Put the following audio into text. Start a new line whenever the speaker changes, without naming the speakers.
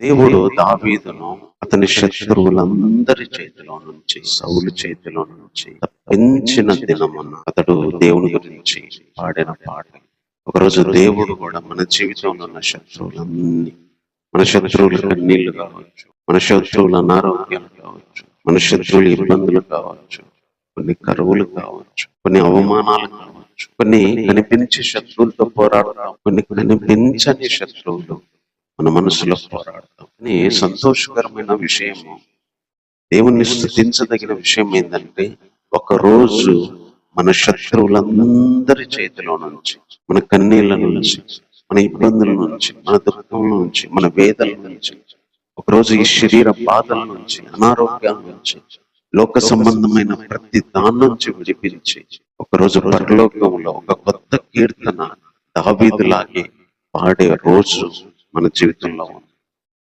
దేవుడు దావీదును అతని శత్రువులందరి చేతిలో నుంచి, సౌలు చేతిలో నుంచి తప్పించిన దినమున అతడు దేవుని గురించి పాడిన పాట. ఒకరోజు దేవుడు కూడా మన జీవితంలో ఉన్న శత్రువులన్నీ, మన శత్రువుల కన్నీళ్లు కావచ్చు, మన శత్రువుల అనారోగ్యాలు కావచ్చు, మన శత్రువుల ఇబ్బందులు కావచ్చు, కొన్ని కరువులు కావచ్చు, కొన్ని అవమానాలు కావచ్చు, కొన్ని కనిపించే శత్రువులతో పోరాడతాం, కొన్ని కనిపించని శత్రువులు మన మనసులో పోరాడతాం. కానీ సంతోషకరమైన విషయము, దేవుణ్ణి స్తుతించదగిన విషయం ఏంటంటే, ఒకరోజు మన శత్రువులందరి చేతిలో నుంచి, మన కన్నీళ్ళ నుంచి, మన ఇబ్బందుల నుంచి, మన దుఃఖం నుంచి, మన వేదల నుంచి, ఒకరోజు ఈ శరీర బాధల నుంచి, అనారోగ్యాల నుంచి, లోక సంబంధమైన ప్రతి దాని నుంచి విడిపించి ఒకరోజు పరలోకంలో ఒక కొత్త కీర్తన దావీదులాగే పాడే రోజు మన జీవితంలో ఉంది.